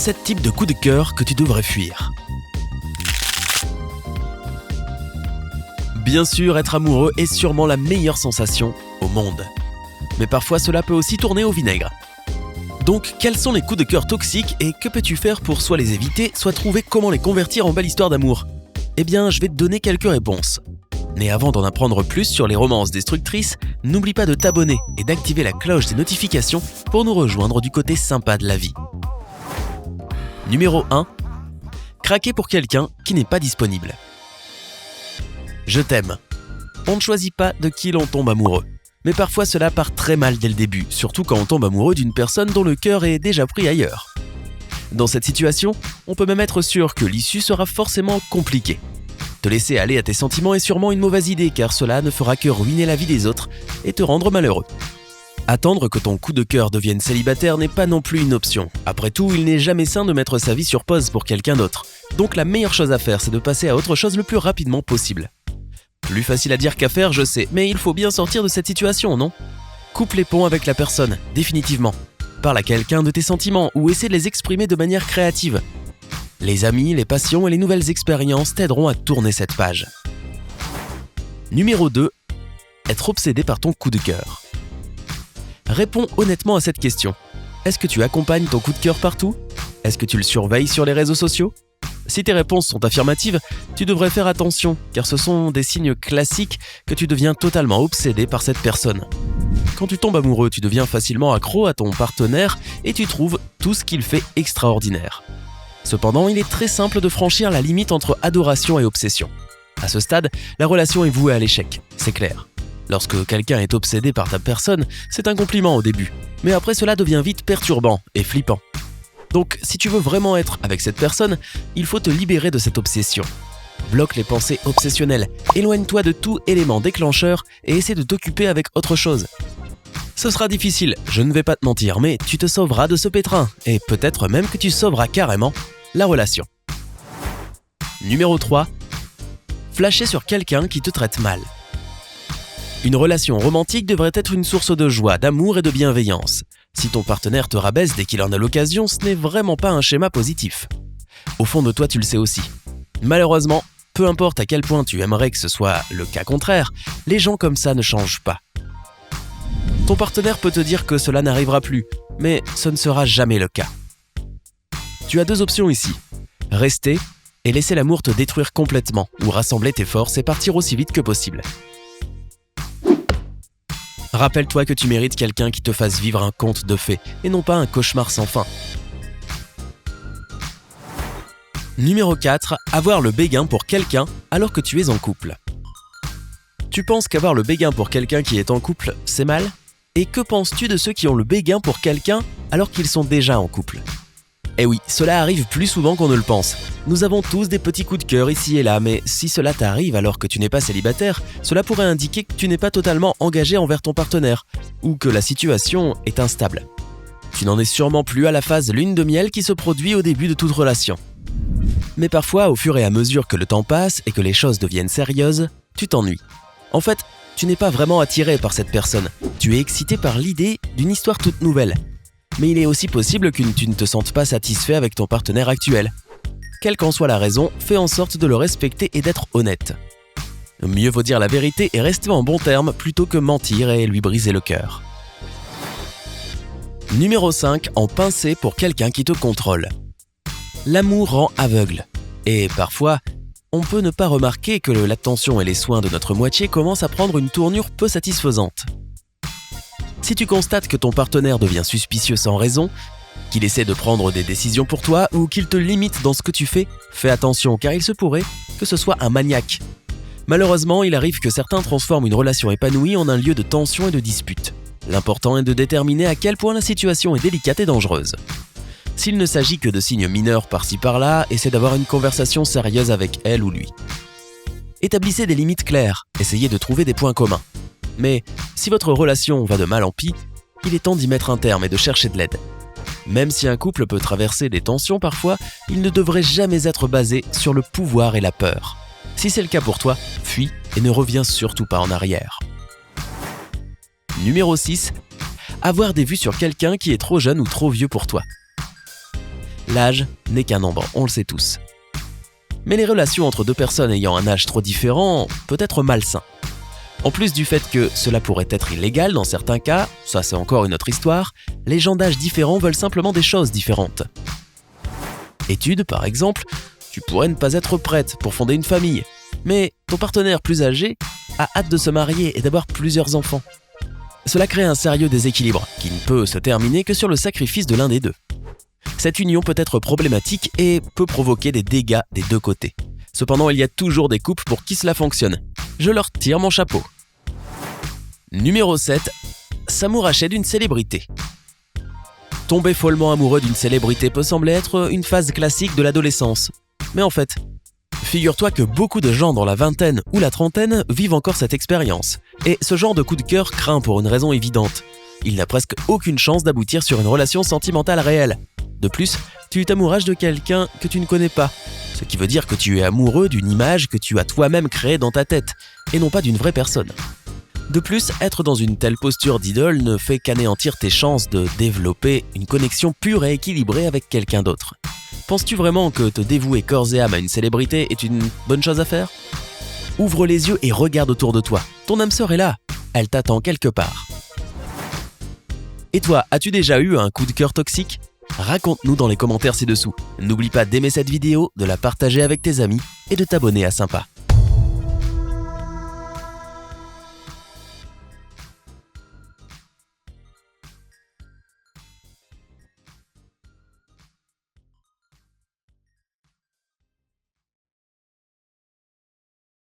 7 types de coups de cœur que tu devrais fuir. Bien sûr, être amoureux est sûrement la meilleure sensation au monde. Mais parfois, cela peut aussi tourner au vinaigre. Donc, quels sont les coups de cœur toxiques et que peux-tu faire pour soit les éviter, soit trouver comment les convertir en belle histoire d'amour ? Eh bien, je vais te donner quelques réponses. Mais avant d'en apprendre plus sur les romances destructrices, n'oublie pas de t'abonner et d'activer la cloche des notifications pour nous rejoindre du côté sympa de la vie. Numéro 1. Craquer pour quelqu'un qui n'est pas disponible. Je t'aime. On ne choisit pas de qui l'on tombe amoureux. Mais parfois cela part très mal dès le début, surtout quand on tombe amoureux d'une personne dont le cœur est déjà pris ailleurs. Dans cette situation, on peut même être sûr que l'issue sera forcément compliquée. Te laisser aller à tes sentiments est sûrement une mauvaise idée car cela ne fera que ruiner la vie des autres et te rendre malheureux. Attendre que ton coup de cœur devienne célibataire n'est pas non plus une option. Après tout, il n'est jamais sain de mettre sa vie sur pause pour quelqu'un d'autre. Donc la meilleure chose à faire, c'est de passer à autre chose le plus rapidement possible. Plus facile à dire qu'à faire, je sais, mais il faut bien sortir de cette situation, non ? Coupe les ponts avec la personne, définitivement. Parle à quelqu'un de tes sentiments ou essaie de les exprimer de manière créative. Les amis, les passions et les nouvelles expériences t'aideront à tourner cette page. Numéro 2. Être obsédé par ton coup de cœur. Réponds honnêtement à cette question. Est-ce que tu accompagnes ton coup de cœur partout ? Est-ce que tu le surveilles sur les réseaux sociaux ? Si tes réponses sont affirmatives, tu devrais faire attention, car ce sont des signes classiques que tu deviens totalement obsédé par cette personne. Quand tu tombes amoureux, tu deviens facilement accro à ton partenaire et tu trouves tout ce qu'il fait extraordinaire. Cependant, il est très simple de franchir la limite entre adoration et obsession. À ce stade, la relation est vouée à l'échec, c'est clair. Lorsque quelqu'un est obsédé par ta personne, c'est un compliment au début, mais après cela devient vite perturbant et flippant. Donc, si tu veux vraiment être avec cette personne, il faut te libérer de cette obsession. Bloque les pensées obsessionnelles, éloigne-toi de tout élément déclencheur et essaie de t'occuper avec autre chose. Ce sera difficile, je ne vais pas te mentir, mais tu te sauveras de ce pétrin, et peut-être même que tu sauveras carrément la relation. Numéro 3. Flasher sur quelqu'un qui te traite mal. Une relation romantique devrait être une source de joie, d'amour et de bienveillance. Si ton partenaire te rabaisse dès qu'il en a l'occasion, ce n'est vraiment pas un schéma positif. Au fond de toi, tu le sais aussi. Malheureusement, peu importe à quel point tu aimerais que ce soit le cas contraire, les gens comme ça ne changent pas. Ton partenaire peut te dire que cela n'arrivera plus, mais ce ne sera jamais le cas. Tu as 2 options ici. Rester et laisser l'amour te détruire complètement, ou rassembler tes forces et partir aussi vite que possible. Rappelle-toi que tu mérites quelqu'un qui te fasse vivre un conte de fées, et non pas un cauchemar sans fin. Numéro 4. Avoir le béguin pour quelqu'un alors que tu es en couple. Tu penses qu'avoir le béguin pour quelqu'un qui est en couple, c'est mal ? Et que penses-tu de ceux qui ont le béguin pour quelqu'un alors qu'ils sont déjà en couple ? Eh oui, cela arrive plus souvent qu'on ne le pense. Nous avons tous des petits coups de cœur ici et là, mais si cela t'arrive alors que tu n'es pas célibataire, cela pourrait indiquer que tu n'es pas totalement engagé envers ton partenaire, ou que la situation est instable. Tu n'en es sûrement plus à la phase lune de miel qui se produit au début de toute relation. Mais parfois, au fur et à mesure que le temps passe et que les choses deviennent sérieuses, tu t'ennuies. En fait, tu n'es pas vraiment attiré par cette personne, tu es excité par l'idée d'une histoire toute nouvelle. Mais il est aussi possible que tu ne te sentes pas satisfait avec ton partenaire actuel. Quelle qu'en soit la raison, fais en sorte de le respecter et d'être honnête. Mieux vaut dire la vérité et rester en bons termes plutôt que mentir et lui briser le cœur. Numéro 5. En pincer pour quelqu'un qui te contrôle. L'amour rend aveugle. Et parfois, on peut ne pas remarquer que l'attention et les soins de notre moitié commencent à prendre une tournure peu satisfaisante. Si tu constates que ton partenaire devient suspicieux sans raison, qu'il essaie de prendre des décisions pour toi ou qu'il te limite dans ce que tu fais, fais attention car il se pourrait que ce soit un maniaque. Malheureusement, il arrive que certains transforment une relation épanouie en un lieu de tension et de dispute. L'important est de déterminer à quel point la situation est délicate et dangereuse. S'il ne s'agit que de signes mineurs par-ci par-là, essaie d'avoir une conversation sérieuse avec elle ou lui. Établissez des limites claires, essayez de trouver des points communs. Mais si votre relation va de mal en pis, il est temps d'y mettre un terme et de chercher de l'aide. Même si un couple peut traverser des tensions parfois, il ne devrait jamais être basé sur le pouvoir et la peur. Si c'est le cas pour toi, fuis et ne reviens surtout pas en arrière. Numéro 6. Avoir des vues sur quelqu'un qui est trop jeune ou trop vieux pour toi. L'âge n'est qu'un nombre, on le sait tous. Mais les relations entre deux personnes ayant un âge trop différent peut être malsain. En plus du fait que cela pourrait être illégal dans certains cas, ça c'est encore une autre histoire, les gens d'âge différents veulent simplement des choses différentes. Études par exemple, tu pourrais ne pas être prête pour fonder une famille, mais ton partenaire plus âgé a hâte de se marier et d'avoir plusieurs enfants. Cela crée un sérieux déséquilibre qui ne peut se terminer que sur le sacrifice de l'un des deux. Cette union peut être problématique et peut provoquer des dégâts des deux côtés. Cependant, il y a toujours des couples pour qui cela fonctionne. Je leur tire mon chapeau. Numéro 7. S'amouracher d'une célébrité. Tomber follement amoureux d'une célébrité peut sembler être une phase classique de l'adolescence. Mais en fait, figure-toi que beaucoup de gens dans la vingtaine ou la trentaine vivent encore cette expérience. Et ce genre de coup de cœur craint pour une raison évidente. Il n'a presque aucune chance d'aboutir sur une relation sentimentale réelle. De plus, tu t'amourages de quelqu'un que tu ne connais pas. Ce qui veut dire que tu es amoureux d'une image que tu as toi-même créée dans ta tête, et non pas d'une vraie personne. De plus, être dans une telle posture d'idole ne fait qu'anéantir tes chances de développer une connexion pure et équilibrée avec quelqu'un d'autre. Penses-tu vraiment que te dévouer corps et âme à une célébrité est une bonne chose à faire ? Ouvre les yeux et regarde autour de toi. Ton âme sœur est là. Elle t'attend quelque part. Et toi, as-tu déjà eu un coup de cœur toxique ? Raconte-nous dans les commentaires ci-dessous. N'oublie pas d'aimer cette vidéo, de la partager avec tes amis et de t'abonner à Sympa.